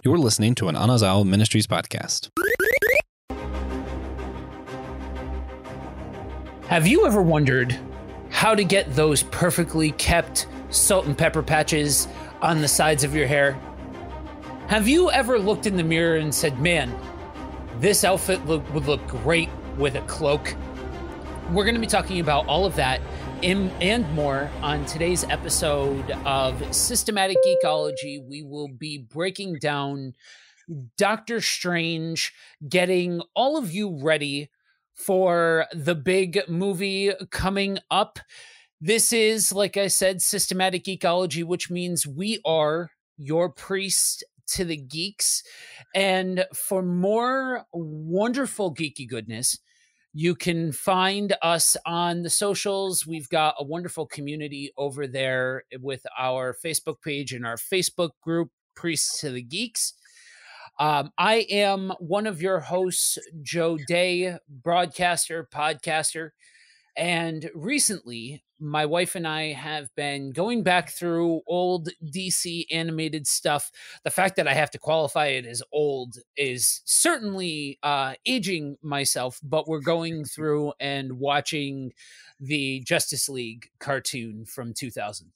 You're listening to an Anazao Ministries podcast. Have you ever wondered how to get those perfectly kept salt and pepper patches on the sides of your hair? Have you ever looked in the mirror and said, man, this outfit would look great with a cloak? We're going to be talking about all of that and more on today's episode of Systematic Geekology. We will be breaking down Doctor Strange, getting all of you ready for the big movie coming up. This is, like I said, Systematic Geekology, which means we are your priest to the geeks. And for more wonderful geeky goodness, you can find us on the socials. We've got a wonderful community over there with our Facebook page and our Facebook group, Priests to the Geeks. I am one of your hosts, Joe Day, broadcaster, podcaster, and recently my wife and I have been going back through old DC animated stuff. The fact that I have to qualify it as old is certainly aging myself, but we're going through and watching the Justice League cartoon from 2000.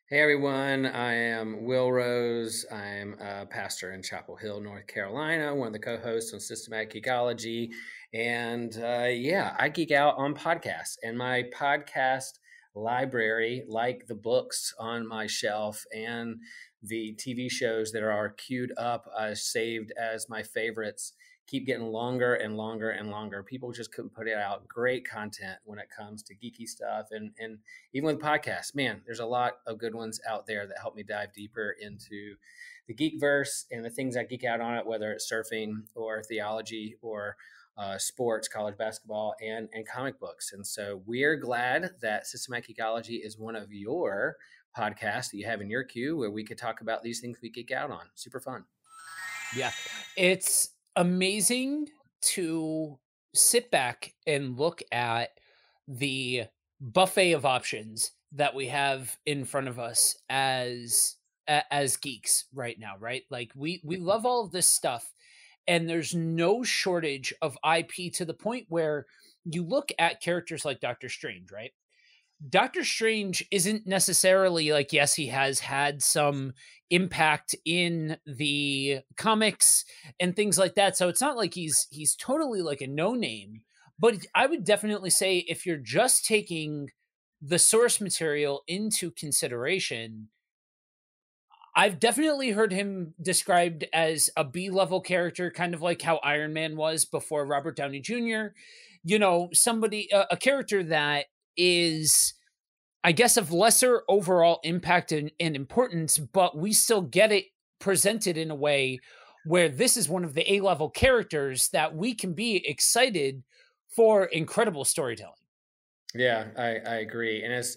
Hey everyone, I am Will Rose. I'm a pastor in Chapel Hill, North Carolina, one of the co-hosts on Systematic Geekology. And I geek out on podcasts. And my podcast library, like the books on my shelf and the TV shows that are queued up, saved as my favorites, keep getting longer and longer and longer. People just couldn't put it out. Great content when it comes to geeky stuff. And even with podcasts, man, there's a lot of good ones out there that help me dive deeper into the geekverse and the things I geek out on it, whether it's surfing or theology or sports, college basketball, and comic books. And so we're glad that Systematic Geekology is one of your podcasts that you have in your queue where we could talk about these things we geek out on. Super fun. Yeah, it's amazing to sit back and look at the buffet of options that we have in front of us as geeks right now, right? Like we love all of this stuff, and there's no shortage of IP to the point where you look at characters like Doctor Strange, right? Doctor Strange isn't necessarily like, yes, he has had some impact in the comics and things like that. So it's not like he's totally like a no-name, but I would definitely say if you're just taking the source material into consideration, I've definitely heard him described as a B-level character, kind of like how Iron Man was before Robert Downey Jr. You know, somebody, a character that is, I guess, of lesser overall impact and importance, but we still get it presented in a way where this is one of the A-level characters that we can be excited for incredible storytelling. Yeah, I agree. And it's,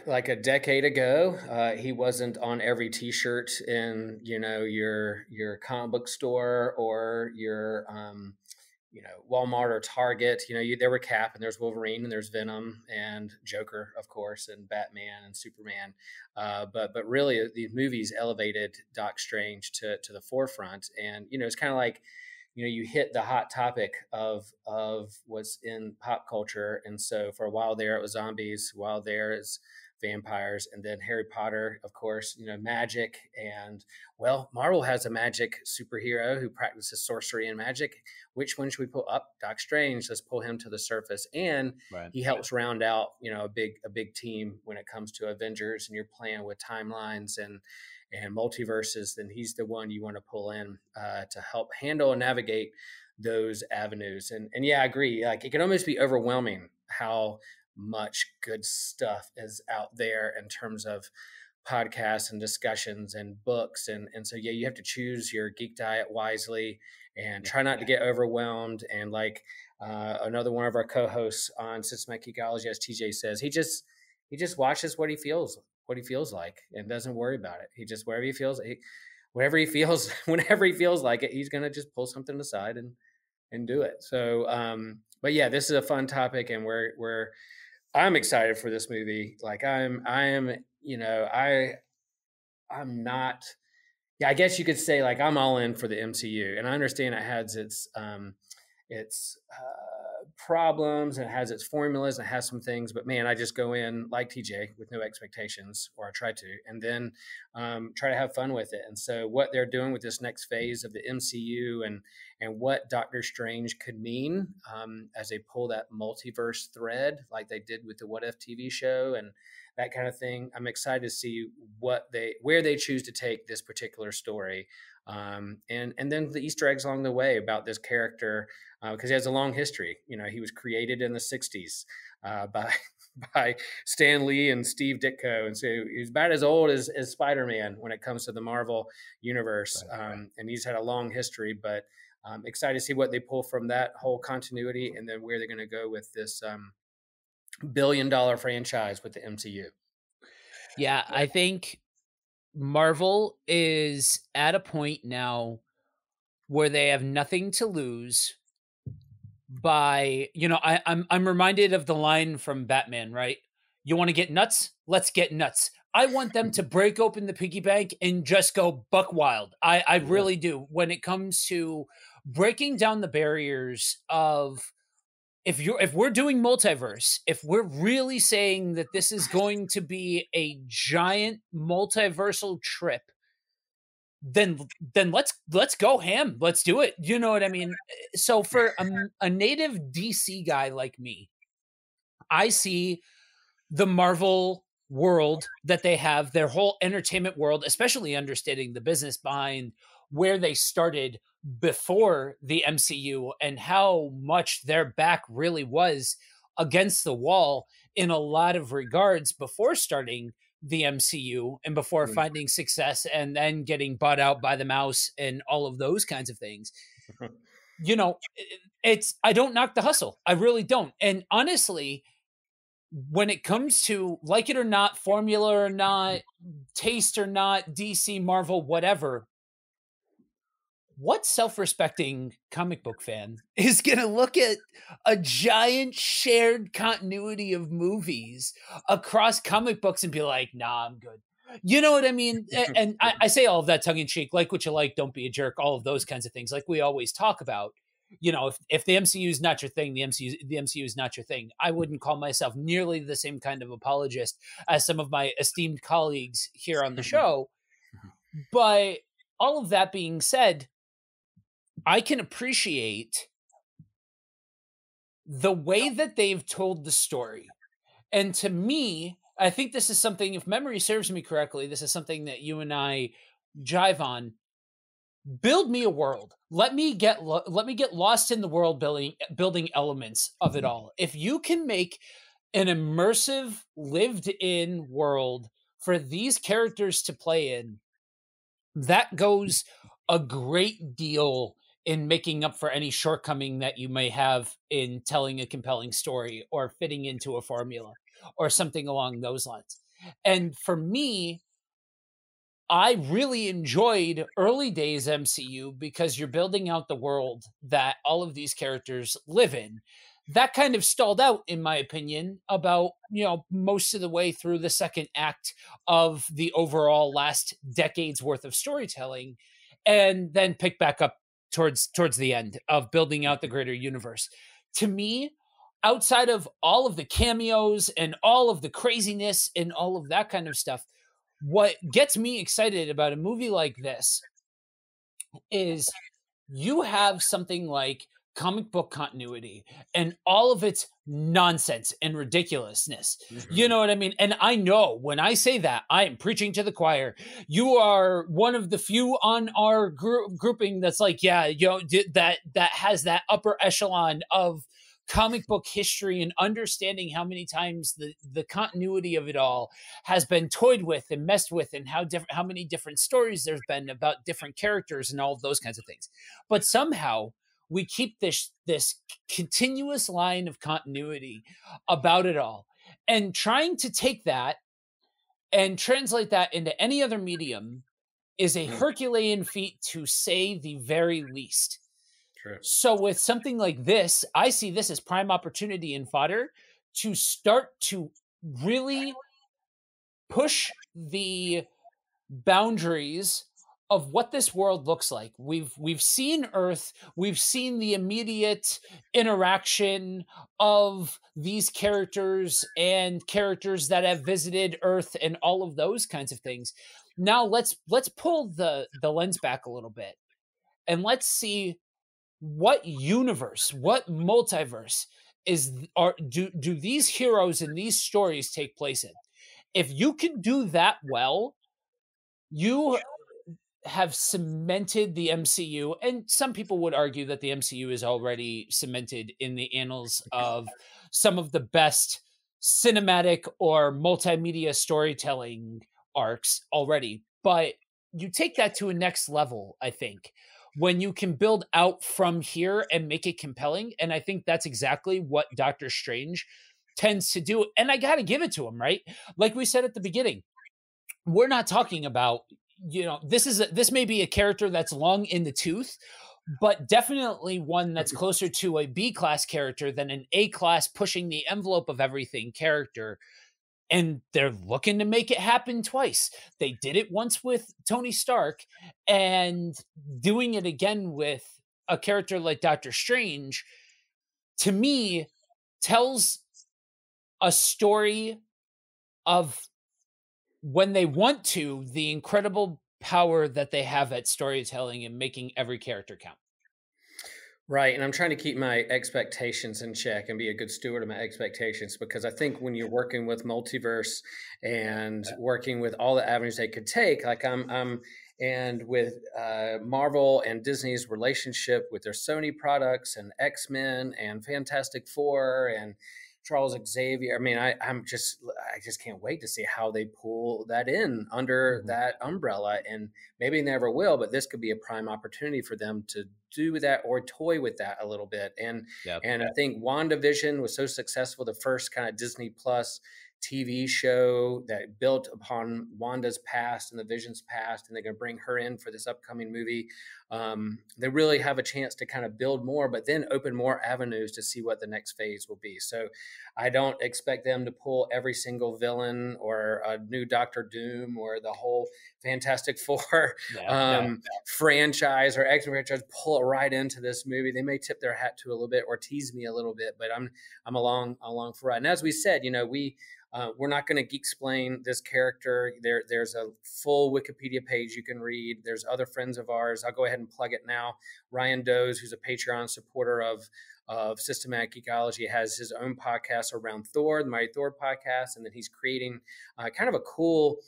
like a decade ago, he wasn't on every T-shirt in, your comic book store or your, Walmart or Target. There were Cap and there's Wolverine and there's Venom and Joker, of course, and Batman and Superman. But really, these movies elevated Doc Strange to the forefront. And it's kind of like, you hit the hot topic of what's in pop culture. And so for a while there, it was zombies. A while there is vampires, and then Harry Potter, of course, magic. And well, Marvel has a magic superhero who practices sorcery and magic. Which one should we pull up? Doc Strange. Let's pull him to the surface. And he helps round out, a big team when it comes to Avengers, and you're playing with timelines and multiverses. Then he's the one you want to pull in to help handle and navigate those avenues. And I agree. Like, it can almost be overwhelming how much good stuff is out there in terms of podcasts and discussions and books. And so, you have to choose your geek diet wisely and try not to get overwhelmed. And like another one of our co-hosts on Systematic Geekology, as TJ says, he just watches what he feels like and doesn't worry about it. He just, whenever he feels like it, he's going to just pull something aside and do it. So, but yeah, this is a fun topic, and I'm excited for this movie. Like I I'm not. Yeah, I guess you could say like I'm all in for the MCU, and I understand it has its problems and it has its formulas and it has some things, but man, I just go in like TJ with no expectations, or I try to, and then try to have fun with it. And so, what they're doing with this next phase of the MCU and what Doctor Strange could mean as they pull that multiverse thread, like they did with the What If TV show and that kind of thing. I'm excited to see where they choose to take this particular story, and then the Easter eggs along the way about this character, because he has a long history. You know, he was created in the '60s by by Stan Lee and Steve Ditko, and so he's about as old as Spider-Man when it comes to the Marvel universe, and he's had a long history. But I'm excited to see what they pull from that whole continuity, and then where they're going to go with this billion-dollar franchise with the MCU. Yeah, I think Marvel is at a point now where they have nothing to lose by, I'm reminded of the line from Batman, right? You want to get nuts? Let's get nuts. I want them to break open the piggy bank and just go buck wild. I really do. When it comes to breaking down the barriers of, if we're doing multiverse, if we're really saying that this is going to be a giant multiversal trip, then let's go ham. Let's do it. You know what I mean? So for a native DC guy like me, I see the Marvel world that they have, their whole entertainment world, especially understanding the business behind where they started before the MCU and how much their back really was against the wall in a lot of regards before starting the MCU and before finding success and then getting bought out by the mouse and all of those kinds of things. You know, I don't knock the hustle. I really don't. And honestly, when it comes to like it or not, formula or not, taste or not, DC, Marvel, whatever, what self-respecting comic book fan is going to look at a giant shared continuity of movies across comic books and be like, nah, I'm good? You know what I mean? And I say all of that tongue in cheek, like what you like, don't be a jerk, all of those kinds of things, like we always talk about. You know, if the MCU is not your thing, the MCU is not your thing. I wouldn't call myself nearly the same kind of apologist as some of my esteemed colleagues here on the show. But all of that being said, I can appreciate the way that they've told the story. And to me, I think this is something, if memory serves me correctly, this is something that you and I jive on. Build me a world. Let me get lost in the world building elements of it all. If you can make an immersive, lived-in world for these characters to play in, that goes a great deal in making up for any shortcoming that you may have in telling a compelling story or fitting into a formula or something along those lines. And for me, I really enjoyed early days MCU because you're building out the world that all of these characters live in. That kind of stalled out, in my opinion, about, most of the way through the second act of the overall last decade's worth of storytelling, and then picked back up towards the end of building out the greater universe. To me, outside of all of the cameos and all of the craziness and all of that kind of stuff, what gets me excited about a movie like this is you have something like comic book continuity and all of its nonsense and ridiculousness. Mm-hmm. You know what I mean? And I know when I say that, I am preaching to the choir. You are one of the few on our grouping that's like, yeah, that has that upper echelon of comic book history and understanding how many times the continuity of it all has been toyed with and messed with, and how many different stories there's been about different characters and all of those kinds of things. But somehow we keep this continuous line of continuity about it all, and trying to take that and translate that into any other medium is a Herculean feat, to say the very least. True. So with something like this, I see this as prime opportunity and fodder to start to really push the boundaries of what this world looks like. We've seen Earth, we've seen the immediate interaction of these characters and characters that have visited Earth and all of those kinds of things. Now let's pull the lens back a little bit and let's see what universe, what multiverse do these heroes and these stories take place in. If you can do that well, you have cemented the MCU, and some people would argue that the MCU is already cemented in the annals of some of the best cinematic or multimedia storytelling arcs already. But you take that to a next level, I think, when you can build out from here and make it compelling. And I think that's exactly what Doctor Strange tends to do. And I got to give it to him, right? Like we said at the beginning, we're not talking about, this may be a character that's long in the tooth, but definitely one that's closer to a B class character than an A class pushing the envelope of everything character. And they're looking to make it happen twice. They did it once with Tony Stark, and doing it again with a character like Doctor Strange, to me, tells a story of, when they want to, the incredible power that they have at storytelling and making every character count. Right. And I'm trying to keep my expectations in check and be a good steward of my expectations, because I think when you're working with multiverse and working with all the avenues they could take, like and with Marvel and Disney's relationship with their Sony products and X-Men and Fantastic Four and Charles Xavier. I mean, I just can't wait to see how they pull that in under that umbrella. And maybe they never will, but this could be a prime opportunity for them to do that or toy with that a little bit. And I think WandaVision was so successful, the first kind of Disney Plus TV show that built upon Wanda's past and the Vision's past, and they're going to bring her in for this upcoming movie. They really have a chance to kind of build more, but then open more avenues to see what the next phase will be. So I don't expect them to pull every single villain or a new Doctor Doom or the whole Fantastic Four franchise or X-Men franchise, pull it right into this movie. They may tip their hat to a little bit or tease me a little bit, but I'm along for a ride. And as we said, we're not going to geek-splain this character. There's a full Wikipedia page you can read. There's other friends of ours. I'll go ahead and plug it now. Ryan Doze, who's a Patreon supporter of Systematic Geekology, has his own podcast around Thor, the Mighty Thor podcast, and then he's creating kind of a cool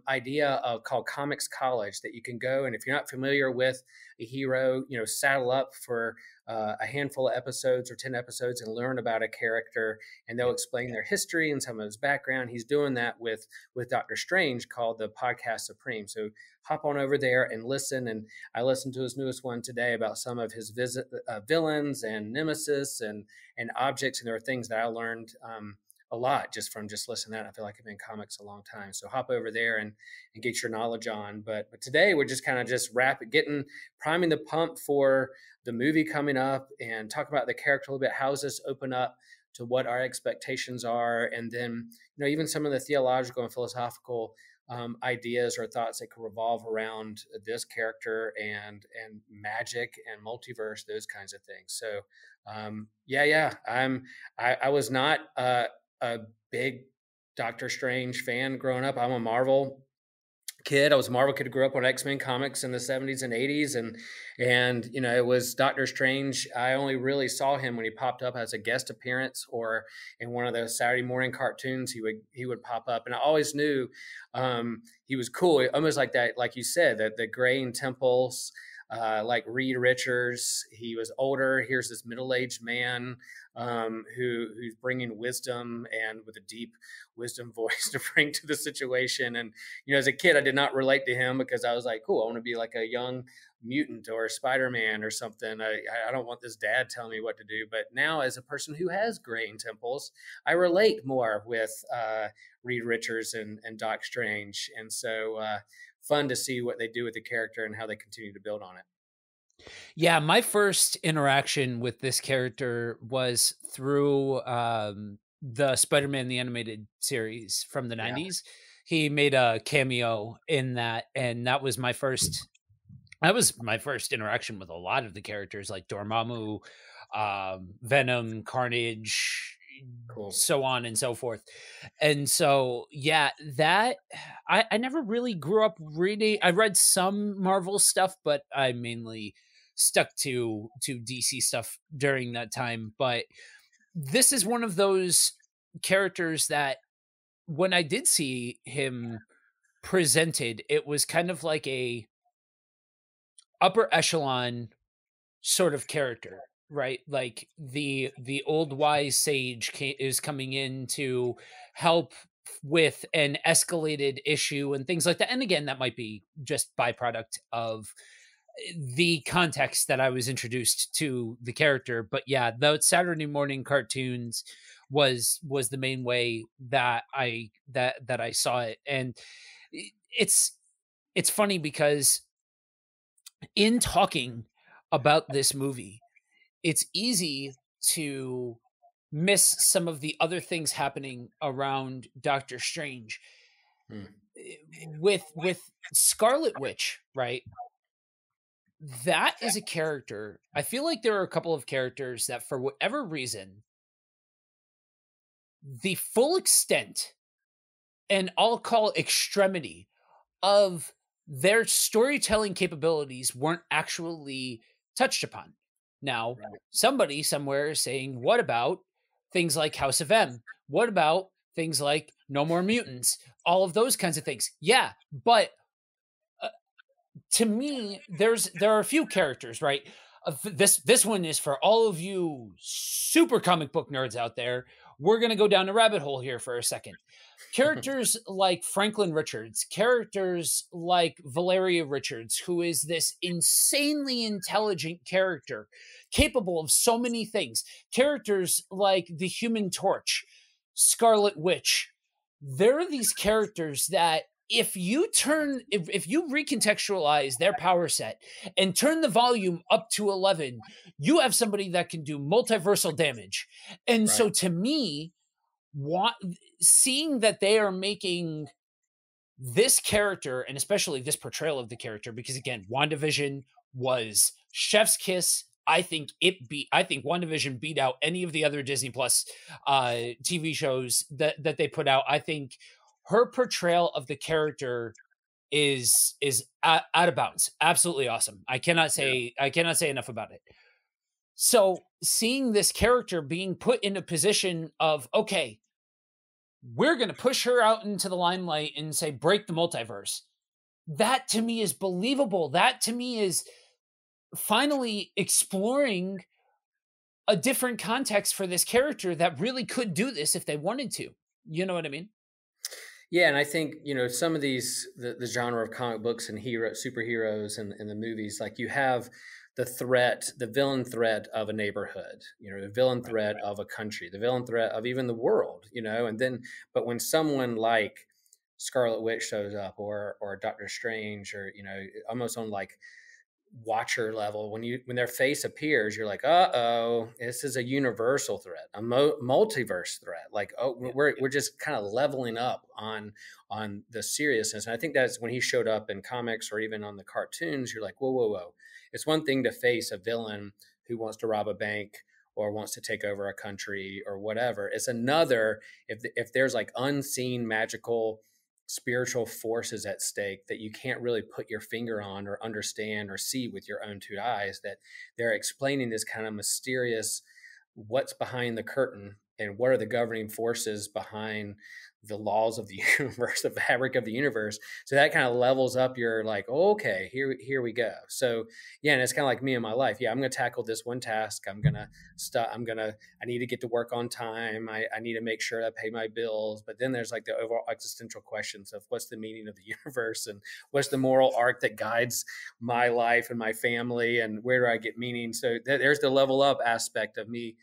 idea called Comics College that you can go, and if you're not familiar with a hero, saddle up for a handful of episodes or 10 episodes and learn about a character, and they'll explain their history and some of his background. He's doing that with Doctor Strange, called the Podcast Supreme. So hop on over there and listen. And I listened to his newest one today about some of his villains and nemesis and objects, and there are things that I learned a lot just from listening to that. I feel like I've been in comics a long time. So hop over there and get your knowledge on. But today we're just kind of priming the pump for the movie coming up and talk about the character a little bit. How does this open up to what our expectations are? And then, even some of the theological and philosophical ideas or thoughts that could revolve around this character and magic and multiverse, those kinds of things. So I was not a big Doctor Strange fan growing up. I'm a Marvel kid. I was a Marvel kid who grew up on X-Men comics in the 70s and 80s. And it was Doctor Strange. I only really saw him when he popped up as a guest appearance or in one of those Saturday morning cartoons. He would pop up. And I always knew he was cool. Almost like that, like you said, that the graying temples, like Reed Richards. He was older. Here's this middle-aged man who's bringing wisdom and with a deep wisdom voice to bring to the situation. And, as a kid, I did not relate to him because I was like, cool, I want to be like a young mutant or Spider-Man or something. I don't want this dad telling me what to do. But now, as a person who has graying temples, I relate more with Reed Richards and Doc Strange. And so fun to see what they do with the character and how they continue to build on it. Yeah, my first interaction with this character was through the Spider-Man the Animated Series from the 90s. he made a cameo in that, and that was my first interaction with a lot of the characters like Dormammu, Venom, Carnage, Cool. so on and so forth. And so, yeah, that I never really grew up reading. I read some Marvel stuff, but I mainly stuck to DC stuff during that time. But this is one of those characters that when I did see him presented, it was kind of like a upper echelon sort of character, right? Like the old wise sage is coming in to help with an escalated issue and things like that. And again, that might be just byproduct of the context that I was introduced to the character. But yeah, the Saturday morning cartoons was the main way that I saw it. And it's it's funny because in talking about this movie, it's easy to miss some of the other things happening around Doctor Strange. Hmm. With Scarlet Witch, right? That is a character. I feel like there are a couple of characters that, for whatever reason, the full extent and I'll call extremity of their storytelling capabilities weren't actually touched upon. Now, Right. somebody somewhere is saying, what about things like House of M? What about things like No More Mutants? All of those kinds of things. Yeah, but to me, there are a few characters, right? This one is for all of you super comic book nerds out there. We're gonna go down a rabbit hole here for a second. Characters like Franklin Richards, characters like Valeria Richards, who is this insanely intelligent character, capable of so many things. Characters like the Human Torch, Scarlet Witch. There are these characters that if you recontextualize their power set and turn the volume up to 11, you have somebody that can do multiversal damage. And so Right. to me, seeing that they are making this character and especially this portrayal of the character, because again, WandaVision was chef's kiss. I think WandaVision beat out any of the other Disney Plus TV shows that they put out. I think her portrayal of the character is out of bounds. Absolutely awesome. I cannot say enough about it. So seeing this character being put in a position of, okay, we're going to push her out into the limelight and say, break the multiverse. That to me is believable. That to me is finally exploring a different context for this character that really could do this if they wanted to. You know what I mean? Yeah, and I think some of these the genre of comic books and superheroes and the movies, like you have the villain threat of a neighborhood, the villain threat of a country, the villain threat of even the world, but when someone like Scarlet Witch shows up or Doctor Strange or almost on like watcher level, when their face appears, you're like, uh-oh, this is a universal threat, a multiverse threat. Like, oh, Yeah. we're just kind of leveling up on the seriousness. And I think that's when he showed up in comics or even on the cartoons, you're like, whoa. It's one thing to face a villain who wants to rob a bank or wants to take over a country or whatever. It's another if there's like unseen magical spiritual forces at stake that you can't really put your finger on or understand or see with your own two eyes, that they're explaining this kind of mysterious what's behind the curtain and what are the governing forces behind the laws of the universe, the fabric of the universe. So that kind of levels up your like, oh, okay, here we go. So yeah, and it's kind of like me in my life. Yeah, I'm going to tackle this one task. I need to get to work on time. I need to make sure I pay my bills. But then there's like the overall existential questions of what's the meaning of the universe and what's the moral arc that guides my life and my family and where do I get meaning? So there's the level up aspect of me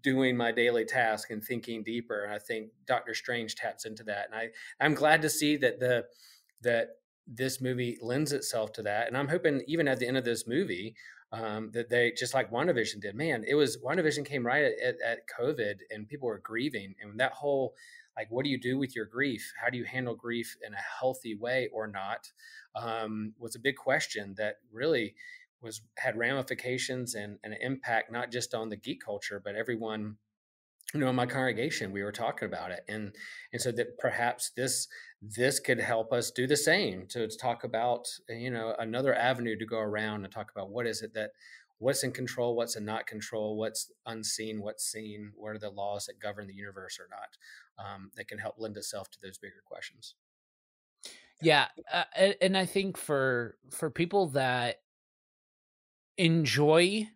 doing my daily task and thinking deeper. And I think Doctor Strange taps into that. And I'm glad to see that this movie lends itself to that. And I'm hoping even at the end of this movie, that they, just like WandaVision did. Man, it was, WandaVision came right at COVID, and people were grieving, and that whole, like, what do you do with your grief? How do you handle grief in a healthy way or not? Was a big question that really had ramifications and an impact, not just on the geek culture, but everyone, in my congregation. We were talking about it, and so that perhaps this could help us do the same, to talk about, another avenue to go around and talk about, what is it that, what's in control, what's in not control, what's unseen, what's seen, what are the laws that govern the universe or not, that can help lend itself to those bigger questions. Yeah, and I think for people that enjoy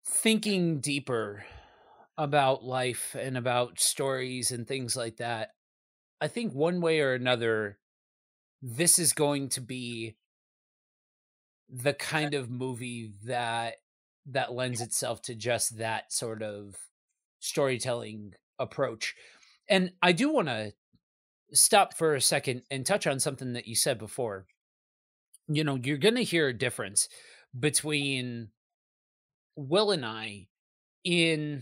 thinking deeper about life and about stories and things like that, I think one way or another, this is going to be the kind of movie that lends itself to just that sort of storytelling approach. And I do want to stop for a second and touch on something that you said before. You're going to hear a difference between Will and I in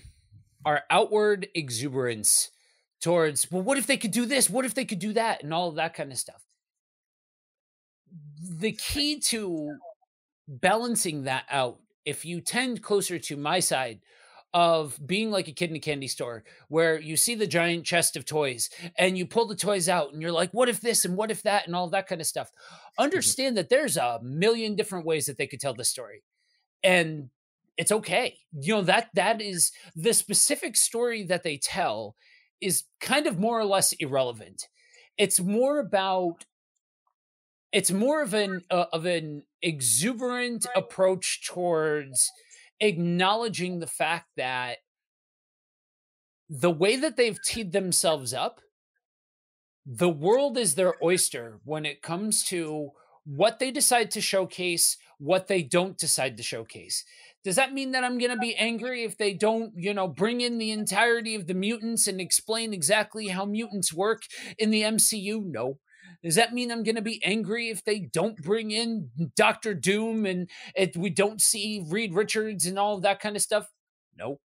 our outward exuberance towards, well, what if they could do this? What if they could do that? And all of that kind of stuff. The key to balancing that out, if you tend closer to my side of being like a kid in a candy store where you see the giant chest of toys and you pull the toys out and you're like, what if this and what if that and all that kind of stuff, understand that there's a million different ways that they could tell the story. And it's okay. That is the specific story that they tell is kind of more or less irrelevant. It's more of an exuberant approach towards acknowledging the fact that the way that they've teed themselves up, the world is their oyster when it comes to what they decide to showcase, what they don't decide to showcase. Does that mean that I'm going to be angry if they don't, bring in the entirety of the mutants and explain exactly how mutants work in the MCU? No. Does that mean I'm going to be angry if they don't bring in Doctor Doom and we don't see Reed Richards and all of that kind of stuff? No.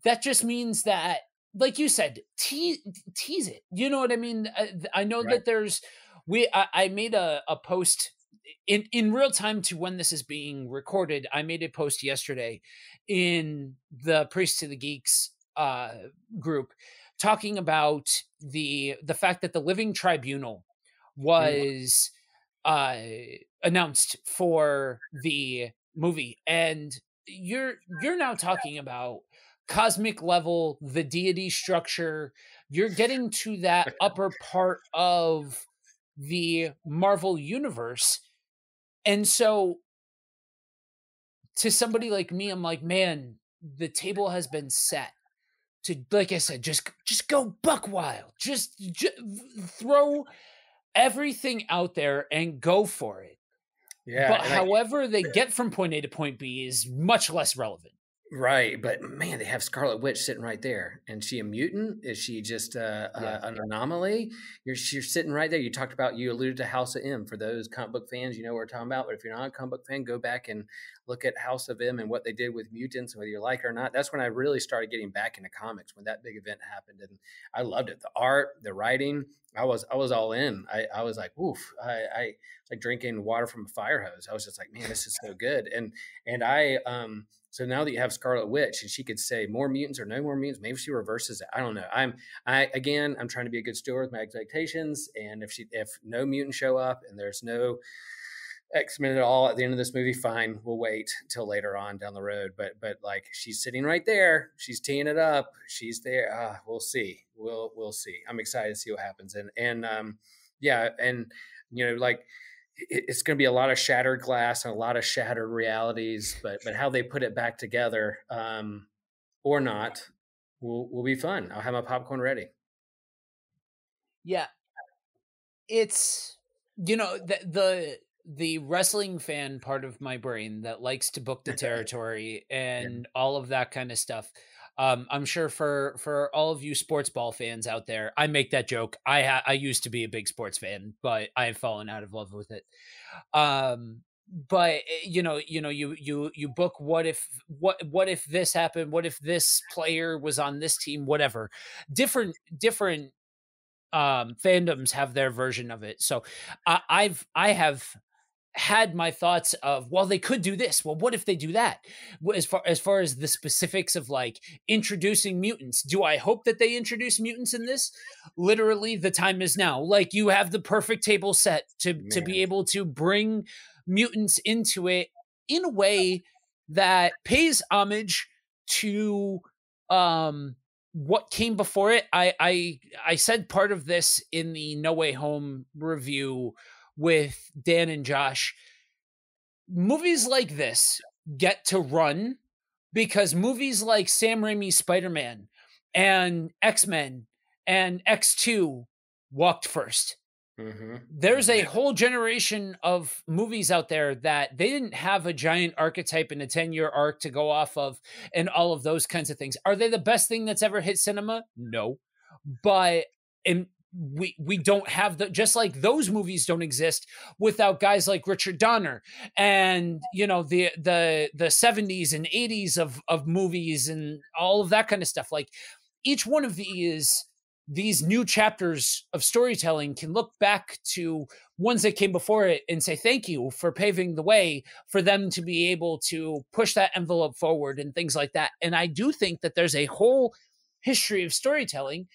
That just means that, like you said, tease it. You know what I mean? I know Right. that there's, I made a post in real time to when this is being recorded. I made a post yesterday in the Priest to the Geeks group talking about the fact that the Living Tribunal was announced for the movie, and you're now talking about cosmic level, the deity structure. You're getting to that upper part of the Marvel universe. And so to somebody like me, I'm like, man, the table has been set to, like I said, just go buck wild. Just throw everything out there and go for it. Yeah. But however they get from point A to point B is much less relevant. Right, but man, they have Scarlet Witch sitting right there. And she a mutant? Is she just an anomaly? You're sitting right there. You alluded to House of M. For those comic book fans, you know what we're talking about. But if you're not a comic book fan, go back and look at House of M and what they did with mutants, and whether you like it or not. That's when I really started getting back into comics, when that big event happened, and I loved it. The art, the writing, I was all in. I was like, oof, I like drinking water from a fire hose. I was just like, man, this is so good. And I so now that you have Scarlet Witch and she could say more mutants or no more mutants, maybe she reverses it. I don't know. I'm trying to be a good steward with my expectations. And if no mutants show up and there's no X-Men at all at the end of this movie, fine, we'll wait till later on down the road. But like, she's sitting right there, she's teeing it up, she's there. We'll see. We'll see. I'm excited to see what happens. And yeah, and like, it's going to be a lot of shattered glass and a lot of shattered realities, but how they put it back together, or not, will be fun. I'll have my popcorn ready. Yeah, it's the wrestling fan part of my brain that likes to book the territory and all of that kind of stuff. I'm sure for all of you sports ball fans out there, I make that joke. I used to be a big sports fan, but I've fallen out of love with it. but you book what if this happened, what if this player was on this team, whatever. Different fandoms have their version of it. So I have had my thoughts of, well, they could do this. Well, what if they do that? As far as the specifics of like introducing mutants, do I hope that they introduce mutants in this? Literally, the time is now. Like, you have the perfect table set to be able to bring mutants into it in a way that pays homage to what came before it. I said part of this in the No Way Home review with Dan and Josh. Movies like this get to run because movies like Sam Raimi's Spider-Man and X-Men and X2 walked first. Mm-hmm. There's a whole generation of movies out there that they didn't have a giant archetype and a 10-year arc to go off of and all of those kinds of things. Are they the best thing that's ever hit cinema? No. But we don't have just like those movies don't exist without guys like Richard Donner and the 70s and 80s of movies and all of that kind of stuff. Like, each one of these new chapters of storytelling can look back to ones that came before it and say thank you for paving the way for them to be able to push that envelope forward and things like that. And I do think that there's a whole history of storytelling,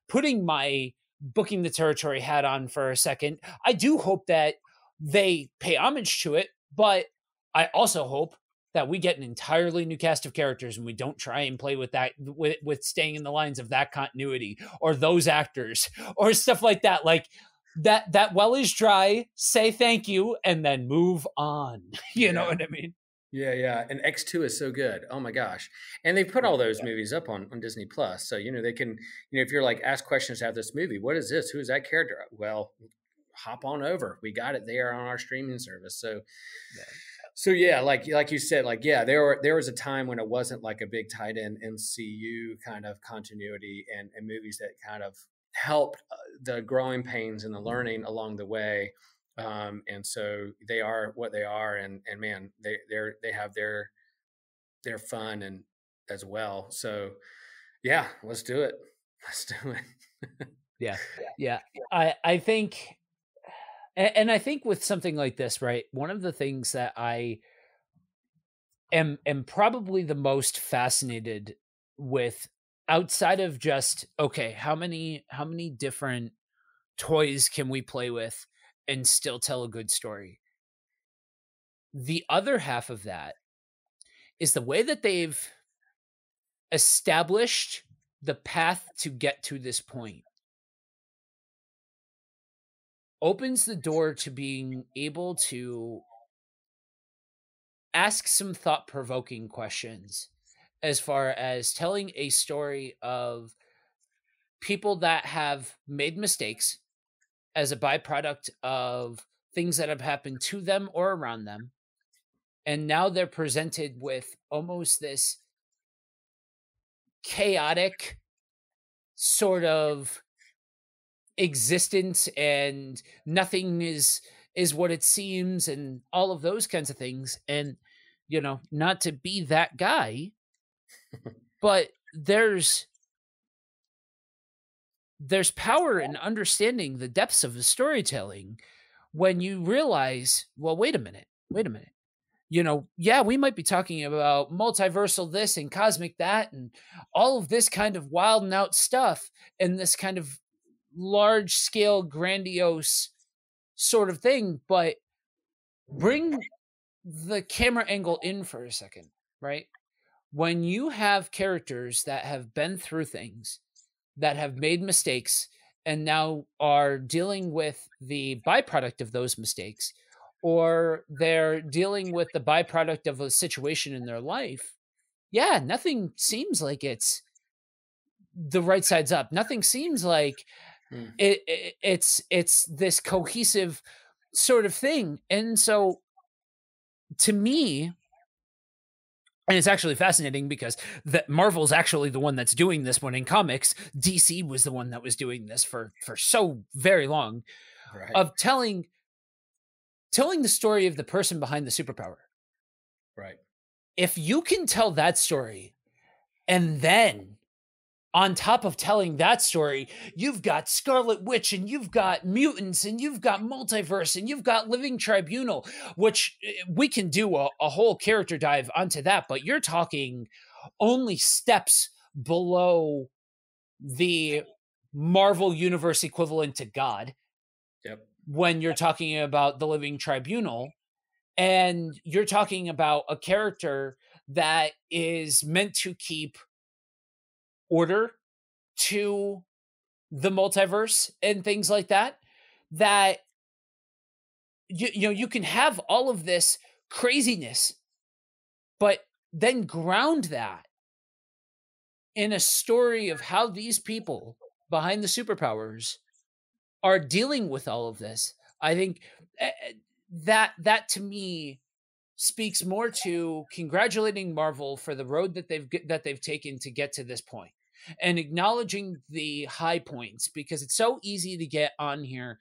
putting my booking the territory hat on for a second. I do hope that they pay homage to it, but I also hope that we get an entirely new cast of characters and we don't try and play with that, with staying in the lines of that continuity or those actors or stuff like that. Like, that well is dry, say thank you, and then move on. You know what I mean? Yeah. And X2 is so good. Oh my gosh. And they put all those movies up on Disney Plus. So, they can, if you're like, ask questions about this movie, what is this? Who is that character? Well, hop on over. We got it there on our streaming service. So like you said, like, there was a time when it wasn't like a big tied in MCU kind of continuity and movies that kind of helped the growing pains and the learning along the way. And so they are what they are, and man, they have their fun and as well. So yeah, let's do it. Yeah. I think, and I think with something like this, right, one of the things that I am probably the most fascinated with, outside of just, okay, how many different toys can we play with and still tell a good story? The other half of that is the way that they've established the path to get to this point. Opens the door to being able to ask some thought-provoking questions as far as telling a story of people that have made mistakes as a byproduct of things that have happened to them or around them. And now they're presented with almost this chaotic sort of existence, and nothing is what it seems, and all of those kinds of things. And, not to be that guy, but there's power in understanding the depths of the storytelling when you realize, well, wait a minute. We might be talking about multiversal this and cosmic that and all of this kind of wild and out stuff and this kind of large scale, grandiose sort of thing, but bring the camera angle in for a second, right? When you have characters that have been through things, that have made mistakes, and now are dealing with the byproduct of those mistakes, or they're dealing with the byproduct of a situation in their life, nothing seems like it's the right side's up. Nothing seems like it's this cohesive sort of thing. And so, to me, and it's actually fascinating because that Marvel's actually the one that's doing this one in comics. DC was the one that was doing this for so very long, right, of telling telling the story of the person behind the superpower. Right. If you can tell that story, and then on top of telling that story, you've got Scarlet Witch and you've got mutants and you've got multiverse and you've got Living Tribunal, which we can do a whole character dive onto that, but you're talking only steps below the Marvel Universe equivalent to God. Yep. When you're talking about the Living Tribunal, and you're talking about a character that is meant to keep order to the multiverse and things like that, that you can have all of this craziness, but then ground that in a story of how these people behind the superpowers are dealing with all of this. I think that to me speaks more to congratulating Marvel for the road that they've taken to get to this point, and acknowledging the high points, because it's so easy to get on here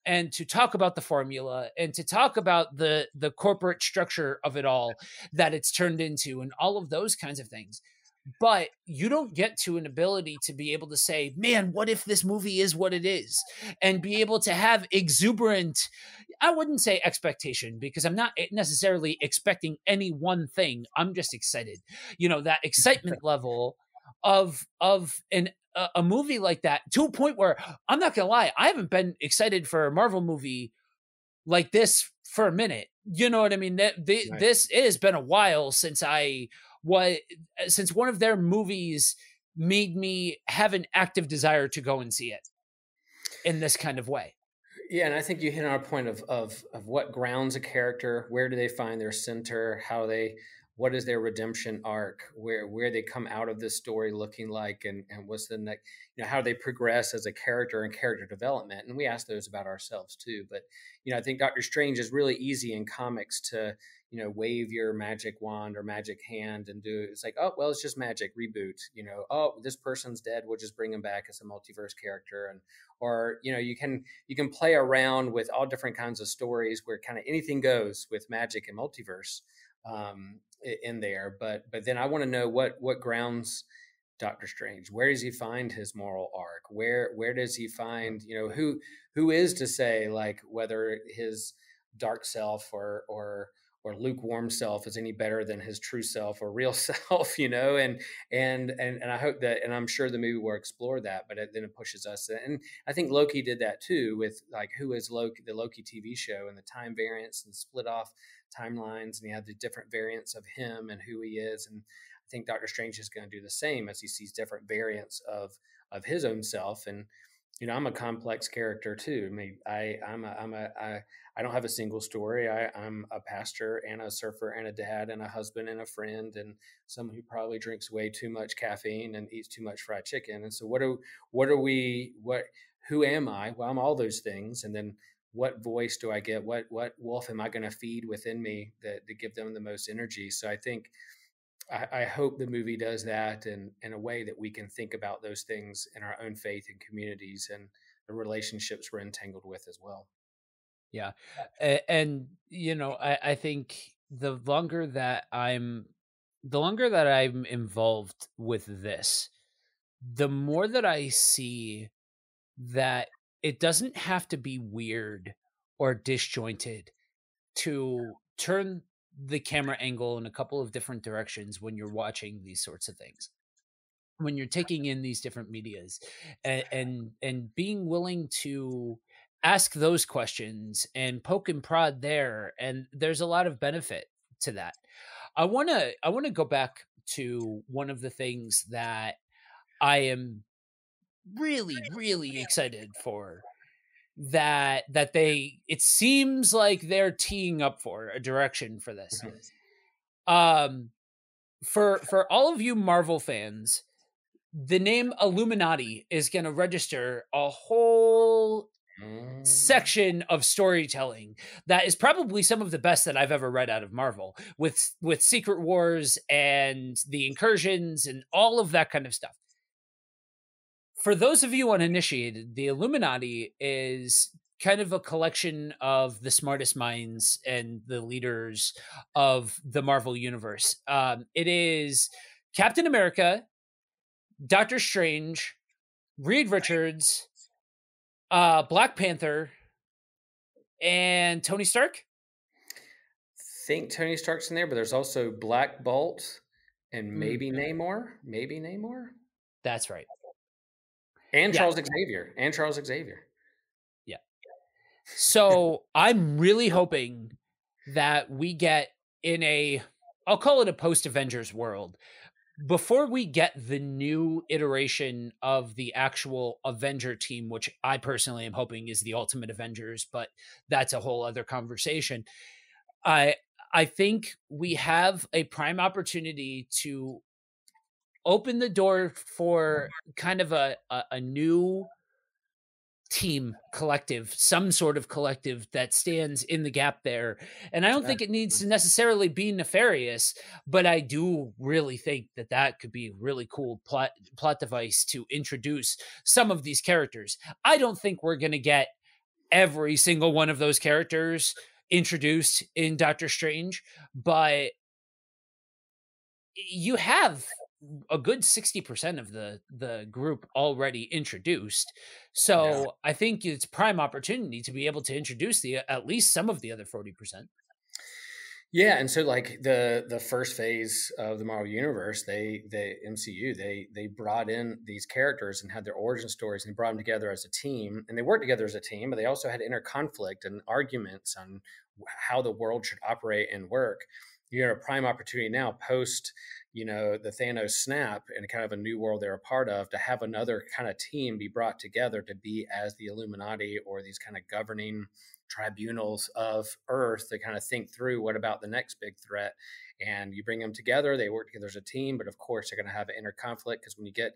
and to talk about the formula and to talk about the corporate structure of it all that it's turned into and all of those kinds of things. But you don't get to an ability to be able to say, man, what if this movie is what it is? And be able to have exuberant, I wouldn't say expectation, because I'm not necessarily expecting any one thing. I'm just excited. That excitement level of a movie like that, to a point where I'm not going to lie, I haven't been excited for a Marvel movie like this for a minute. You know what I mean? This it has been a while since one of their movies made me have an active desire to go and see it in this kind of way. Yeah, and I think you hit on a point of what grounds a character, where do they find their center, what is their redemption arc, where they come out of this story looking like, and what's the next, how they progress as a character and character development. And we ask those about ourselves too. But I think Doctor Strange is really easy in comics to wave your magic wand or magic hand and do it's like, oh well, it's just magic, reboot. Oh, this person's dead, we'll just bring him back as a multiverse character. And or you can play around with all different kinds of stories where kind of anything goes with magic and multiverse in there. But then I want to know what grounds Doctor Strange. Where does he find his moral arc? Where does he find who is to say, like, whether his dark self or lukewarm self is any better than his true self or real self, and I hope that, and I'm sure the movie will explore that, but then it pushes us. And I think Loki did that too, with like, who is Loki, the Loki TV show, and the time variants and split off timelines, and you have the different variants of him and who he is. And I think Doctor Strange is going to do the same as he sees different variants of his own self. And I'm a complex character too. I mean, I don't have a single story. I'm a pastor and a surfer and a dad and a husband and a friend and someone who probably drinks way too much caffeine and eats too much fried chicken. And so who am I? Well, I'm all those things. And then what voice do I get? What wolf am I going to feed within me to give them the most energy? So I think, I hope the movie does that in a way that we can think about those things in our own faith and communities and the relationships we're entangled with as well. Yeah. And, I think the longer that I'm involved with this, the more that I see that it doesn't have to be weird or disjointed to turn the camera angle in a couple of different directions when you're watching these sorts of things, when you're taking in these different medias, and being willing to ask those questions and poke and prod there. And there's a lot of benefit to that. I want to go back to one of the things that I am really, really excited for, that it seems like they're teeing up for a direction for this. For all of you Marvel fans, the name Illuminati is going to register a whole section of storytelling that is probably some of the best that I've ever read out of Marvel, with Secret Wars and the incursions and all of that kind of stuff. For those of you uninitiated, the Illuminati is kind of a collection of the smartest minds and the leaders of the Marvel universe. It is Captain America, Doctor Strange, Reed Richards, Black Panther, and Tony Stark. Think Tony Stark's in there, but there's also Black Bolt and maybe Namor. Maybe Namor. That's right. And Charles Xavier. And Charles Xavier. Yeah. So I'm really hoping that we get in I'll call it a post-Avengers world. Before we get the new iteration of the actual Avenger team, which I personally am hoping is the Ultimate Avengers, but that's a whole other conversation. I think we have a prime opportunity to open the door for kind of a new team collective, some sort of collective that stands in the gap there. And I don't think it needs to necessarily be nefarious, but I do really think that that could be a really cool plot device to introduce some of these characters. I don't think we're going to get every single one of those characters introduced in Doctor Strange, but you have a good 60% of the group already introduced. So I think it's prime opportunity to be able to introduce at least some of the other 40%. Yeah, and so like the first phase of the Marvel Universe, the MCU, they brought in these characters and had their origin stories and brought them together as a team, and they worked together as a team, but they also had inner conflict and arguments on how the world should operate and work. You're in a prime opportunity now, post the Thanos snap and kind of a new world they're a part of, to have another kind of team be brought together to be as the Illuminati or these kind of governing tribunals of Earth to kind of think through what about the next big threat. And you bring them together, they work together as a team, but of course they're going to have an inner conflict, because when you get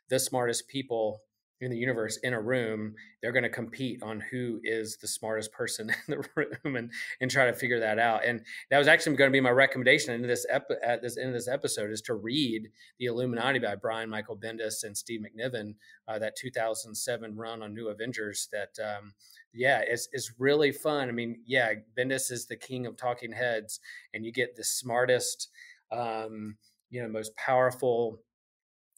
the smartest people in the universe in a room, they're going to compete on who is the smartest person in the room and try to figure that out. And that was actually going to be my recommendation at this end of this episode, is to read The Illuminati by Brian Michael Bendis and Steve McNiven, that 2007 run on New Avengers that, it's really fun. I mean, Bendis is the king of talking heads, and you get the smartest, most powerful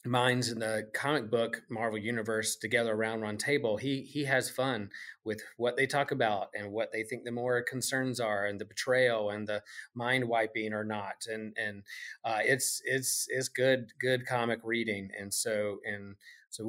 minds in the comic book Marvel universe together around one table. He has fun with what they talk about and what they think the more concerns are, and the betrayal and the mind wiping or not. And it's good comic reading. And so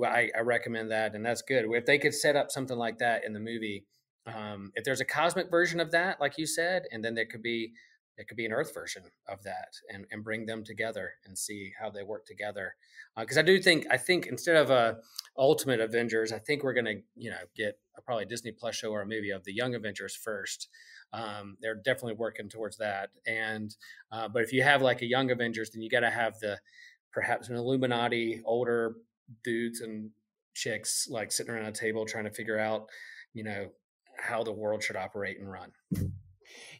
I recommend that, and that's good. If they could set up something like that in the movie, if there's a cosmic version of that, like you said, and then there could be an Earth version of that, and bring them together and see how they work together. Because I think instead of a Ultimate Avengers, I think we're going to get probably a Disney Plus show or a movie of the Young Avengers first. They're definitely working towards that. And but if you have like a Young Avengers, then you got to have perhaps an Illuminati, older dudes and chicks like sitting around a table trying to figure out how the world should operate and run.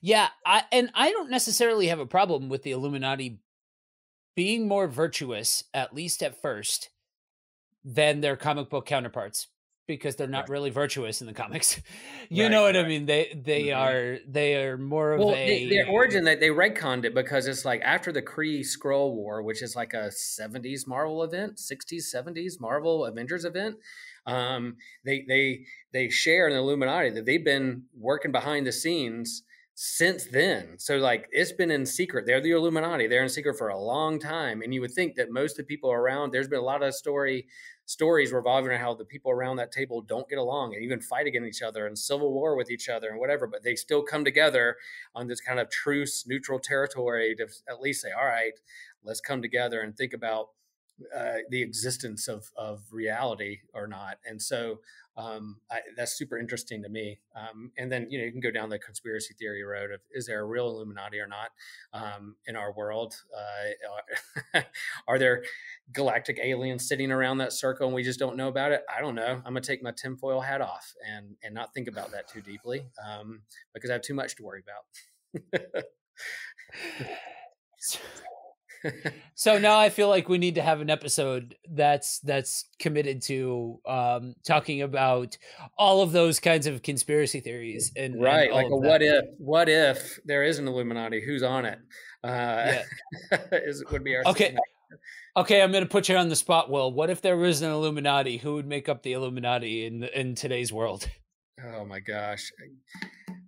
Yeah, I don't necessarily have a problem with the Illuminati being more virtuous, at least at first, than their comic book counterparts, because they're not really virtuous in the comics. You know what I mean? They are more of their origin, that they retconned it, because it's like after the Kree Skrull War, which is like a 70s Marvel event, 60s, 70s Marvel Avengers event. They share in the Illuminati that they've been working behind the scenes since then. So like it's been in secret. They're the Illuminati. They're in secret for a long time. And you would think that most of the people around, there's been a lot of stories revolving around how the people around that table don't get along and even fight against each other and civil war with each other and whatever, but they still come together on this kind of truce, neutral territory to at least say, all right, let's come together and think about the existence of reality or not. And so that's super interesting to me. And then, you can go down the conspiracy theory road of, is there a real Illuminati or not in our world? Are there galactic aliens sitting around that circle and we just don't know about it? I don't know. I'm going to take my tinfoil hat off and not think about that too deeply because I have too much to worry about. So now I feel like we need to have an episode that's committed to talking about all of those kinds of conspiracy theories and Right, like all a of that. what if there is an Illuminati? Who's on it? Yeah. Would be our Okay. systematic. Okay, I'm going to put you on the spot, Will. What if there was an Illuminati? Who would make up the Illuminati in today's world? Oh my gosh.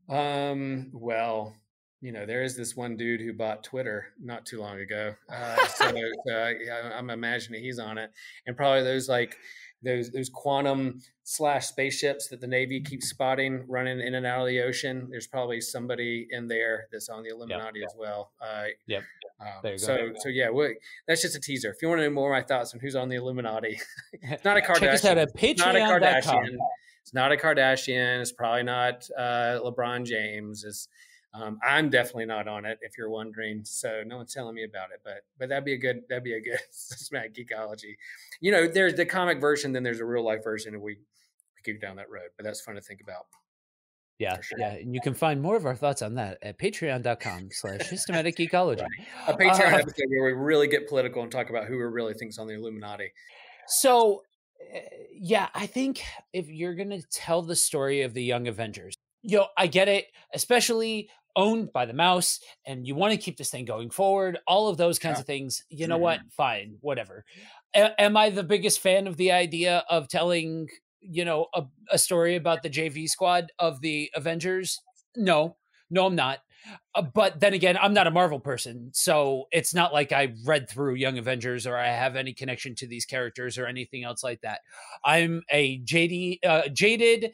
Well, there is this one dude who bought Twitter not too long ago. Yeah, I'm imagining he's on it, and probably those like those quantum slash spaceships that the Navy keeps spotting running in and out of the ocean. There's probably somebody in there that's on the Illuminati as well. Yep. There you So yeah, that's just a teaser. If you want to know more of my thoughts on who's on the Illuminati, it's not a Kardashian. Check us out at It's not a patreon.com. Kardashian. It's not a Kardashian. It's probably not LeBron James. I'm definitely not on it, if you're wondering. So no one's telling me about it, but that'd be a good systematic geekology. There's the comic version, then there's a real life version, and we go down that road. But that's fun to think about. Yeah, Sure. yeah. And you can find more of our thoughts on that at patreon.com/systematic geekology. Right. A Patreon episode where we really get political and talk about who really thinks on the Illuminati. So, yeah, I think if you're going to tell the story of the Young Avengers, I get it, especially owned by the mouse, and you want to keep this thing going forward, all of those kinds of things. You know what? Fine, whatever. Am I the biggest fan of the idea of telling, a story about the JV squad of the Avengers? No, I'm not. But then again, I'm not a Marvel person, so it's not like I read through Young Avengers or I have any connection to these characters or anything else like that. I'm a jaded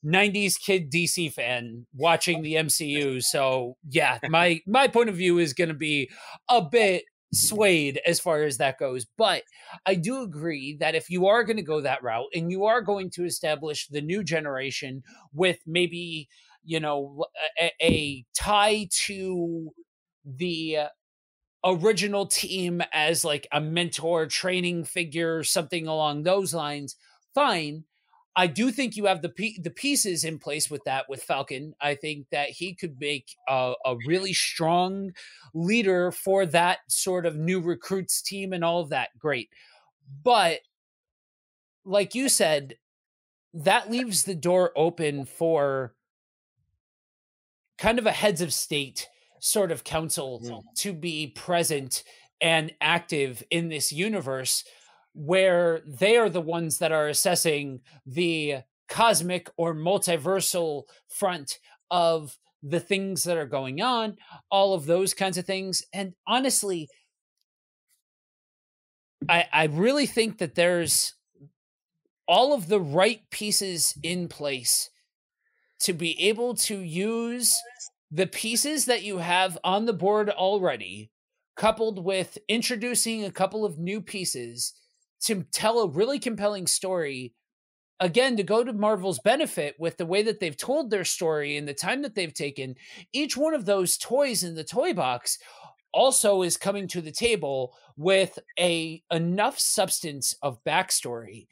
90s kid DC fan watching the MCU. So yeah, my point of view is going to be a bit swayed as far as that goes. But I do agree that if you are going to go that route and you are going to establish the new generation with maybe, a tie to the original team as like a mentor training figure, something along those lines, fine. I do think you have the pieces in place with that with Falcon. I think that he could make a really strong leader for that sort of new recruits team and all of that. Great. But like you said, that leaves the door open for kind of a heads of state sort of council to be present and active in this universe where they are the ones that are assessing the cosmic or multiversal front of the things that are going on, all of those kinds of things. And honestly, I really think that there's all of the right pieces in place to be able to use the pieces that you have on the board already, coupled with introducing a couple of new pieces to tell a really compelling story. Again, to go to Marvel's benefit with the way that they've told their story and the time that they've taken, each one of those toys in the toy box also is coming to the table with enough substance of backstory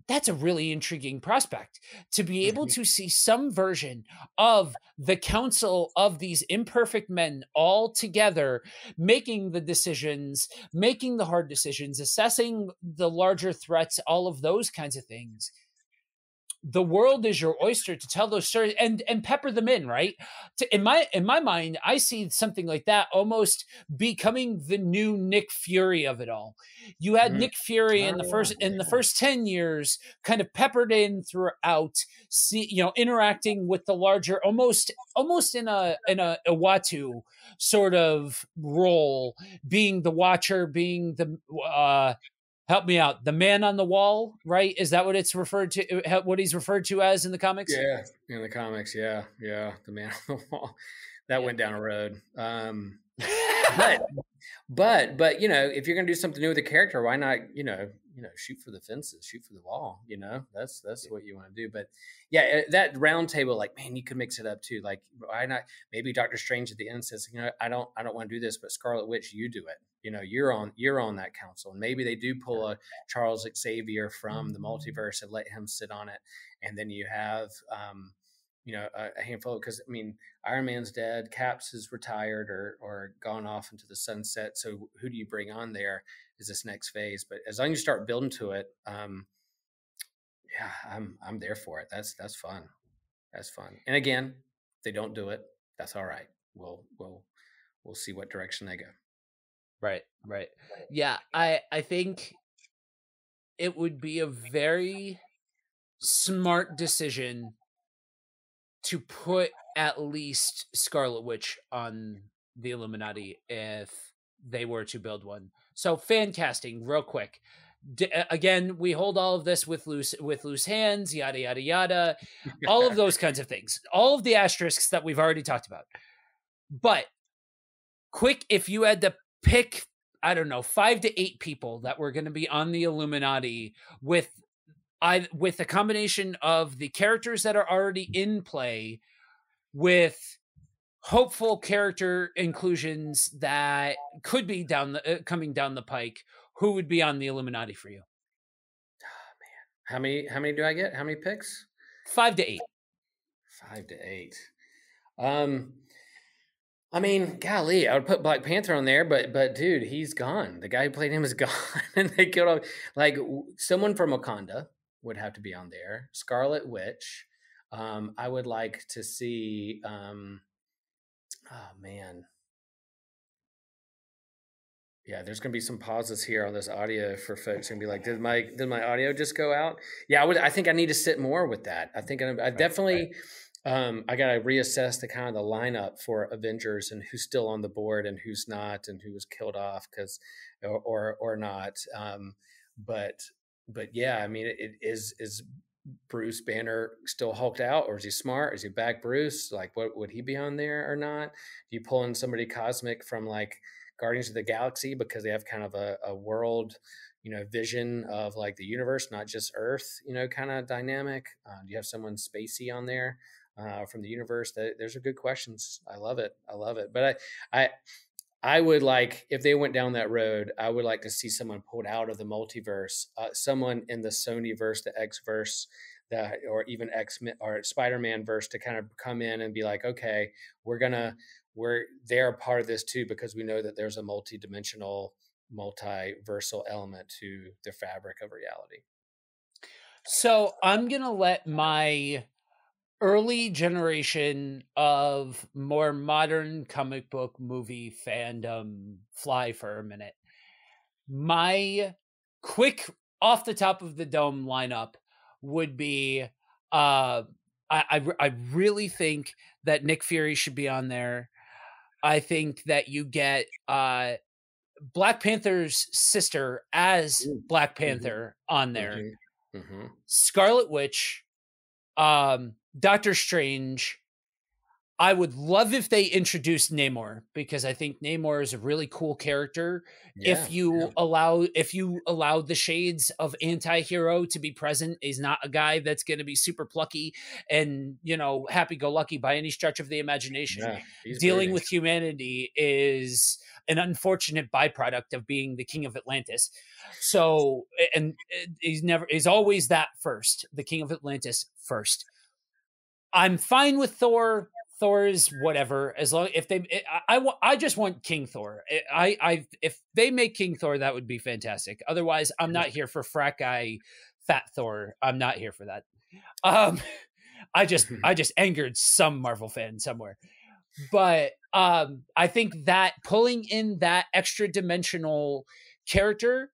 that's a really intriguing prospect to be able to see some version of the council of these imperfect men all together, making the decisions, making the hard decisions, assessing the larger threats, all of those kinds of things. The world is your oyster to tell those stories and pepper them in, right? In my mind, I see something like that almost becoming the new Nick Fury of it all. You had Nick Fury in the first 10 years, kind of peppered in throughout, interacting with the larger, almost in a Uatu sort of role, being the watcher, being the help me out. The man on the wall, right? Is that what it's referred to? What he's referred to as in the comics? Yeah, in the comics, yeah. The man on the wall. That went down a road. But if you're gonna do something new with the character, why not? Shoot for the fences, shoot for the wall. That's what you want to do. But yeah, that round table, like, man, you could mix it up too. Like, why not? Maybe Doctor Strange at the end says, I don't want to do this, but Scarlet Witch, you do it. You're on that council, and maybe they do pull a Charles Xavier from the multiverse and let him sit on it, and then you have a handful, because I mean, Iron Man's dead, Caps is retired or gone off into the sunset. So who do you bring on there is this next phase? But as long as you start building to it, yeah, I'm there for it. That's fun. That's fun. And again, if they don't do it, that's all right. We'll see what direction they go. Right. Yeah, I think it would be a very smart decision to put at least Scarlet Witch on the Illuminati if they were to build one. So fan casting, real quick. Again, we hold all of this with loose hands, yada yada yada, all of those kinds of things, all of the asterisks that we've already talked about. But quick, if you had to pick, I don't know, 5 to 8 people that were going to be on the Illuminati with a combination of the characters that are already in play with hopeful character inclusions that could be coming down the pike, who would be on the Illuminati for you? Oh, man. How many do I get? How many picks? 5 to 8. 5 to 8. I mean, golly, I would put Black Panther on there, but dude, he's gone. The guy who played him is gone, and they killed him. Like, someone from Wakanda would have to be on there. Scarlet Witch. I would like to see. Oh man, yeah. There's gonna be some pauses here on this audio for folks. Gonna be like, did my audio just go out? Yeah, I think I need to sit more with that. I think I definitely. I got to reassess the kind of the lineup for Avengers and who's still on the board and who's not, and who was killed off or not. But yeah, I mean, is Bruce Banner still hulked out, or is he smart? Is he back Bruce? Like, what would he be on there or not? Do you pull in somebody cosmic from like Guardians of the Galaxy because they have kind of a world, vision of like the universe, not just Earth, kind of dynamic? Do you have someone spacey on there? From the universe? Those are good questions. I love it. But I would like, if they went down that road, I would like to see someone pulled out of the multiverse, someone in the Sony verse, the X verse, or even X-Men or Spider-Man verse, to kind of come in and be like, okay, they're a part of this too, because we know that there's a multi-dimensional, multiversal element to the fabric of reality. So I'm gonna let my early generation of more modern comic book movie fandom fly for a minute. My quick off the top of the dome lineup would be I really think that Nick Fury should be on there. I think that you get Black Panther's sister as Black Panther on there. Mm-hmm. Scarlet Witch, Doctor Strange. I would love if they introduced Namor, because I think Namor is a really cool character. If you allow the shades of anti-hero to be present, he's not a guy that's going to be super plucky and, happy-go-lucky by any stretch of the imagination. Yeah, dealing with humanity is an unfortunate byproduct of being the king of Atlantis. So, and he's always that first, the king of Atlantis first. I'm fine with Thor. Thor's whatever, as long I just want King Thor. If they make King Thor, that would be fantastic. Otherwise, I'm not here for frat guy fat Thor. I'm not here for that. I just angered some Marvel fan somewhere. But I think that pulling in that extra dimensional character,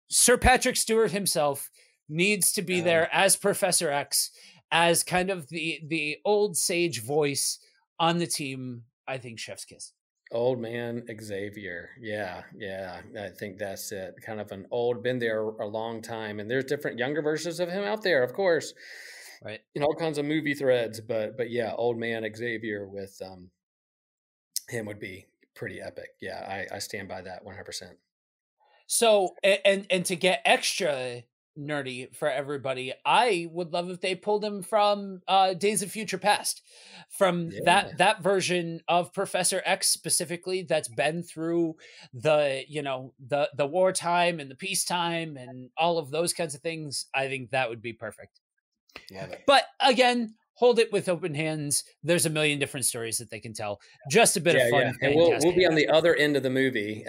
Sir Patrick Stewart himself needs to be there as Professor X, as kind of the old sage voice on the team. I think chef's kiss. Old man Xavier. Yeah. I think that's it. Kind of an old, been there a long time. And there's different younger versions of him out there, of course. Right. In all kinds of movie threads. But yeah, old man Xavier with him would be pretty epic. Yeah, I stand by that 100%. So, and to get extra nerdy for everybody, I would love if they pulled him from Days of Future Past, from that version of Professor X specifically, that's been through the wartime and the peacetime and all of those kinds of things. I think that would be perfect. Love it. But again, hold it with open hands. There's a million different stories that they can tell. Just a bit of Yeah, fun, and we'll fantastic. be on the other end of the movie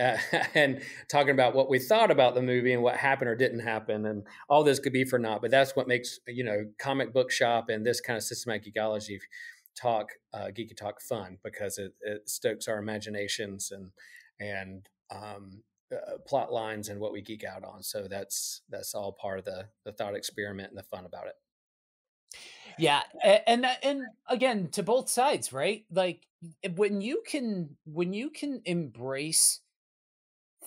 and talking about what we thought about the movie and what happened or didn't happen, and all this could be for naught. But that's what makes comic book shop and this kind of systematic geekology talk, geeky talk, fun, because it stokes our imaginations and plot lines and what we geek out on. So that's all part of the thought experiment and the fun about it. Yeah, and again, to both sides, right? Like when you can embrace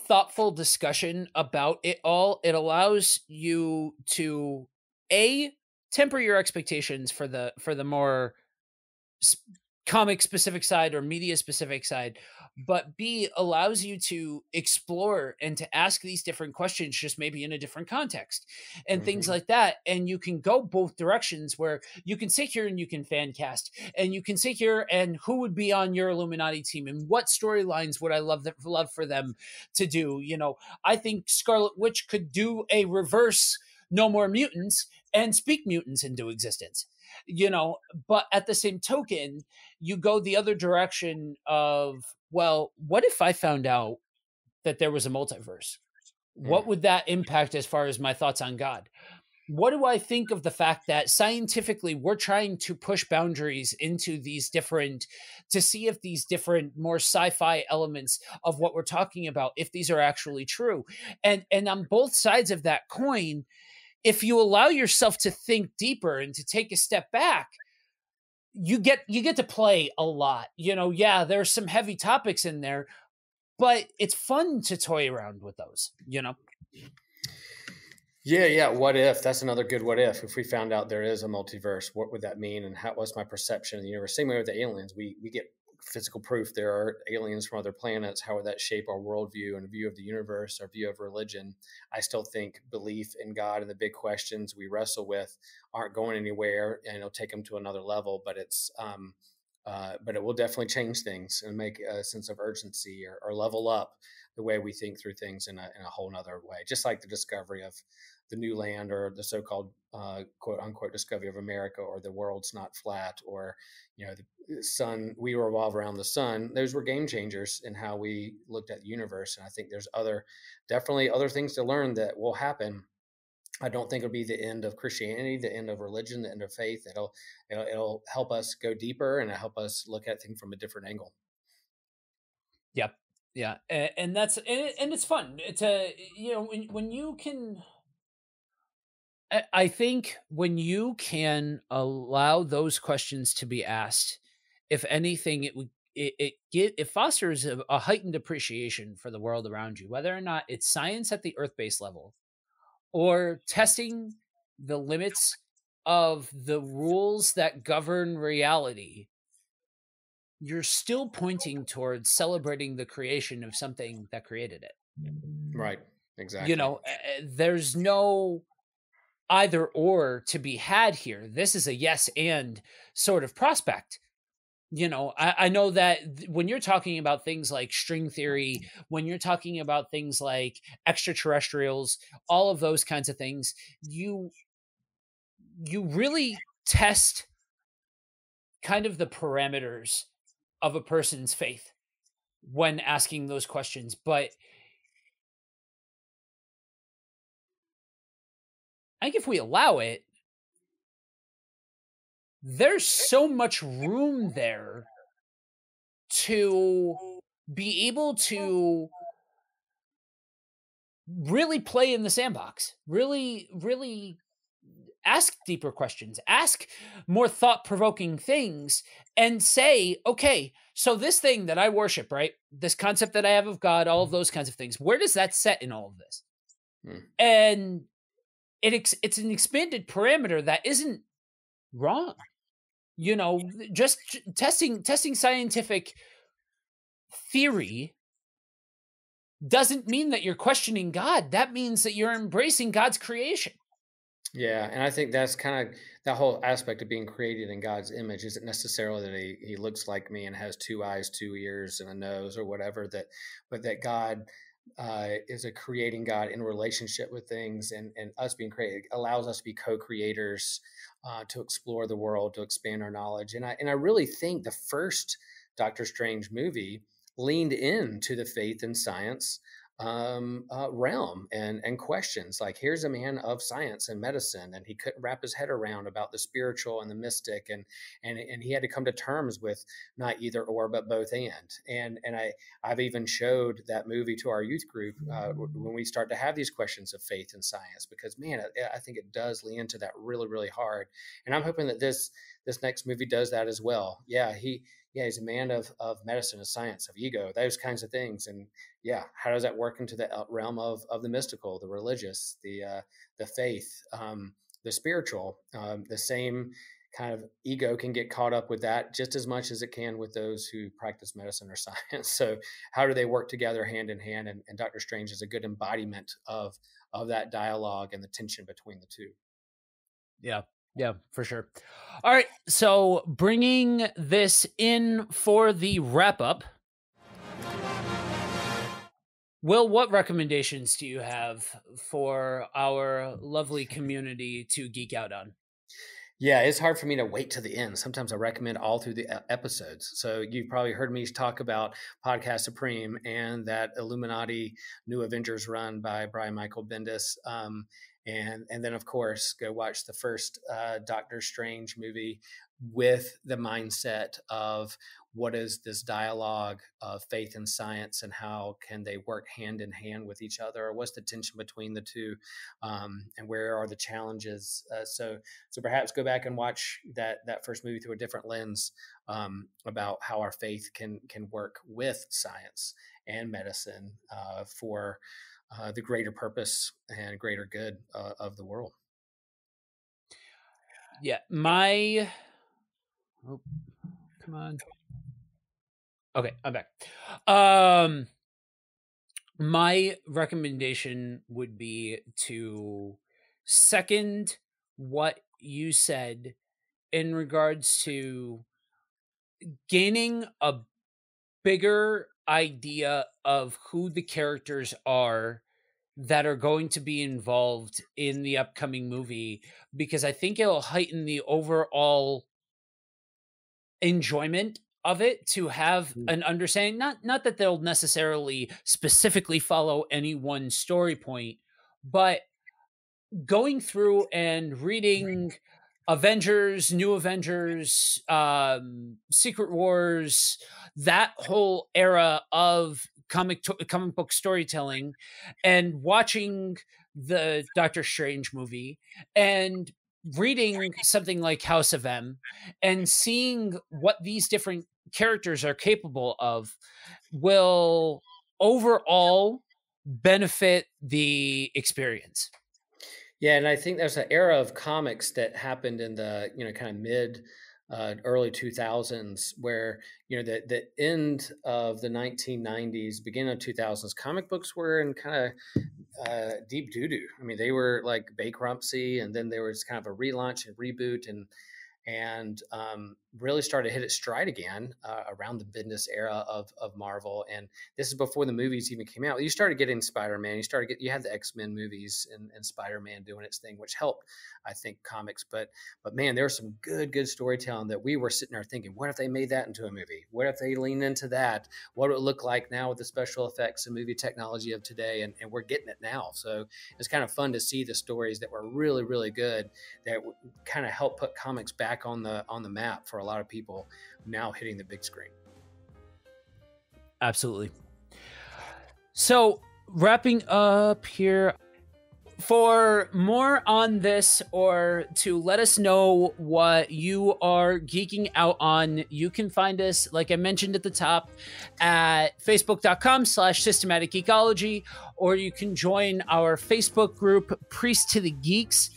thoughtful discussion about it all, it allows you to a temper your expectations for the more comic specific side or media specific side, but B allows you to explore and to ask these different questions, just maybe in a different context and things Mm-hmm. like that. And you can go both directions, where you can sit here and you can fan cast, and you can sit here and who would be on your Illuminati team and what storylines would I love for them to do. I think Scarlet Witch could do a reverse No More Mutants and speak mutants into existence. But at the same token, you go the other direction of, well, what if I found out that there was a multiverse? What would that impact as far as my thoughts on God? What do I think of the fact that scientifically we're trying to push boundaries into these different, to see if these different more sci-fi elements of what we're talking about, if these are actually true? And on both sides of that coin, if you allow yourself to think deeper and to take a step back, you get to play a lot. Yeah, there's some heavy topics in there, but it's fun to toy around with those. Yeah. What if? That's another good what if. If we found out there is a multiverse, what would that mean? And what's my perception of the universe? Same way with the aliens. We get physical proof there are aliens from other planets. How would that shape our worldview and view of the universe, our view of religion? I still think belief in God and the big questions we wrestle with aren't going anywhere, and it'll take them to another level. But but it will definitely change things and make a sense of urgency or level up the way we think through things in a whole nother way. Just like the discovery of the new land, or the so-called quote unquote discovery of America, or the world's not flat, or the sun, we revolve around the sun. Those were game changers in how we looked at the universe. And I think there's definitely other things to learn that will happen. I don't think it'll be the end of Christianity, the end of religion, the end of faith. It'll help us go deeper and help us look at things from a different angle. Yep. Yeah. And that's, and it's fun to, when you can, I think when you can allow those questions to be asked, if anything, it fosters a heightened appreciation for the world around you, whether or not it's science at the earth-based level or testing the limits of the rules that govern reality. You're still pointing towards celebrating the creation of something that created it. Right. Exactly. There's no either or to be had here. This is a yes and sort of prospect. I know that when you're talking about things like string theory, when you're talking about things like extraterrestrials, all of those kinds of things, you really test kind of the parameters of a person's faith when asking those questions. But I think if we allow it, there's so much room there to be able to really play in the sandbox, really ask deeper questions, ask more thought-provoking things, and say, okay, so this thing that I worship, right? This concept that I have of God, all of those kinds of things, where does that set in all of this? And it's an expanded parameter that isn't wrong. Just testing scientific theory doesn't mean that you're questioning God. That means that you're embracing God's creation. Yeah, and I think that's kind of that whole aspect of being created in God's image. Isn't necessarily that he looks like me and has two eyes, two ears, and a nose, or whatever. But that God is a creating God in relationship with things, and us being created allows us to be co-creators, to explore the world, to expand our knowledge. And I really think the first Doctor Strange movie leaned into the faith and science realm and questions. Like, here's a man of science and medicine, and he couldn't wrap his head around about the spiritual and the mystic, and he had to come to terms with not either or, but both and I've even showed that movie to our youth group when we start to have these questions of faith and science, because man, I think it does lean into that really, really hard. And I'm hoping that this next movie does that as well. He's a man of medicine, of science, of ego, those kinds of things. And yeah, how does that work into the realm of the mystical, the religious, the faith, the spiritual? The same kind of ego can get caught up with that just as much as it can with those who practice medicine or science. So how do they work together hand in hand? And Doctor Strange is a good embodiment of that dialogue and the tension between the two. Yeah, for sure. All right, so bringing this in for the wrap up, Will, what recommendations do you have for our lovely community to geek out on? Yeah, it's hard for me to wait to the end. Sometimes I recommend all through the episodes. So you've probably heard me talk about Podcast Supreme and that Illuminati New Avengers run by Brian Michael Bendis. And then, of course, go watch the first Doctor Strange movie with the mindset of what is this dialogue of faith and science, and how can they work hand in hand with each other? Or what's the tension between the two, and where are the challenges? So perhaps go back and watch that first movie through a different lens, about how our faith can work with science and medicine for the greater purpose and greater good of the world. Yeah, come on. Okay, I'm back. My recommendation would be to second what you said in regards to gaining a bigger idea of who the characters are that are going to be involved in the upcoming movie, because I think it'll heighten the overall enjoyment of it to have an understanding. Not that they'll necessarily specifically follow any one story point, but going through and reading Avengers, New Avengers, Secret Wars, that whole era of comic book storytelling, and watching the Doctor Strange movie and reading something like House of M and seeing what these different characters are capable of will overall benefit the experience. Yeah, and I think there's an era of comics that happened in the kind of mid early 2000s, where the end of the 1990s, beginning of 2000s, comic books were in kind of deep doo-doo. I mean, they were like bankruptcy, and then there was kind of a relaunch and reboot, and really started to hit its stride again around the business era of Marvel. And this is before the movies even came out. You started getting Spider-Man. You had the X-Men movies and Spider-Man doing its thing, which helped, I think, comics. But man, there was some good storytelling that we were sitting there thinking, what if they made that into a movie? What if they leaned into that? What would it look like now with the special effects and movie technology of today? And we're getting it now. So it's kind of fun to see the stories that were really, really good, that kind of helped put comics back on the map for a lot of people now hitting the big screen. Absolutely. So wrapping up here, for more on this, or to let us know what you are geeking out on, you can find us, like I mentioned at the top, at facebook.com/systematic geekology, or you can join our Facebook group, Priest to the Geeks.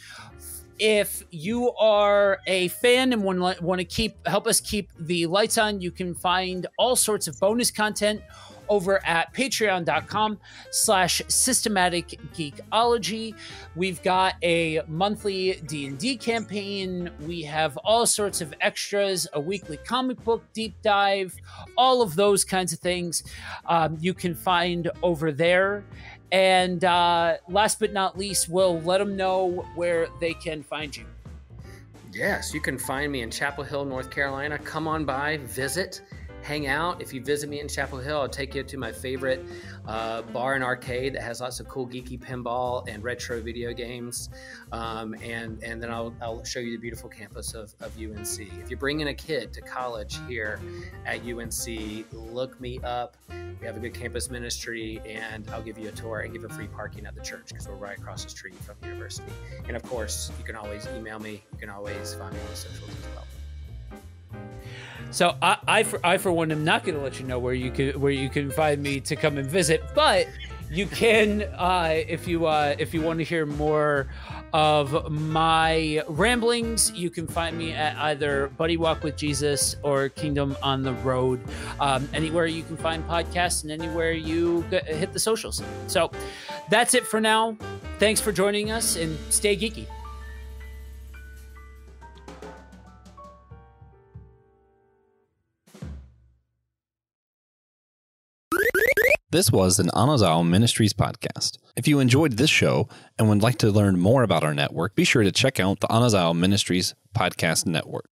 If you are a fan and want to help us keep the lights on, you can find all sorts of bonus content over at patreon.com/systematicgeekology. We've got a monthly D&D campaign. We have all sorts of extras, a weekly comic book deep dive, all of those kinds of things you can find over there. And last but not least, we'll let them know where they can find you. Yes, you can find me in Chapel Hill, North Carolina. Come on by, visit, hang out. If you visit me in Chapel Hill, I'll take you to my favorite bar and arcade that has lots of cool geeky pinball and retro video games. And then I'll show you the beautiful campus of UNC. If you're bringing a kid to college here at UNC, look me up. We have a good campus ministry, and I'll give you a tour and give you free parking at the church because we're right across the street from the university. And of course, you can always email me. You can always find me on the socials as well. So I for one am not going to let you know where you can find me to come and visit, but you can if you want to hear more of my ramblings, you can find me at either Buddy Walk with Jesus or Kingdom on the Road, anywhere you can find podcasts and anywhere you hit the socials. So that's it for now. Thanks for joining us, and stay geeky. This was an Anazao Ministries podcast. If you enjoyed this show and would like to learn more about our network, be sure to check out the Anazao Ministries Podcast Network.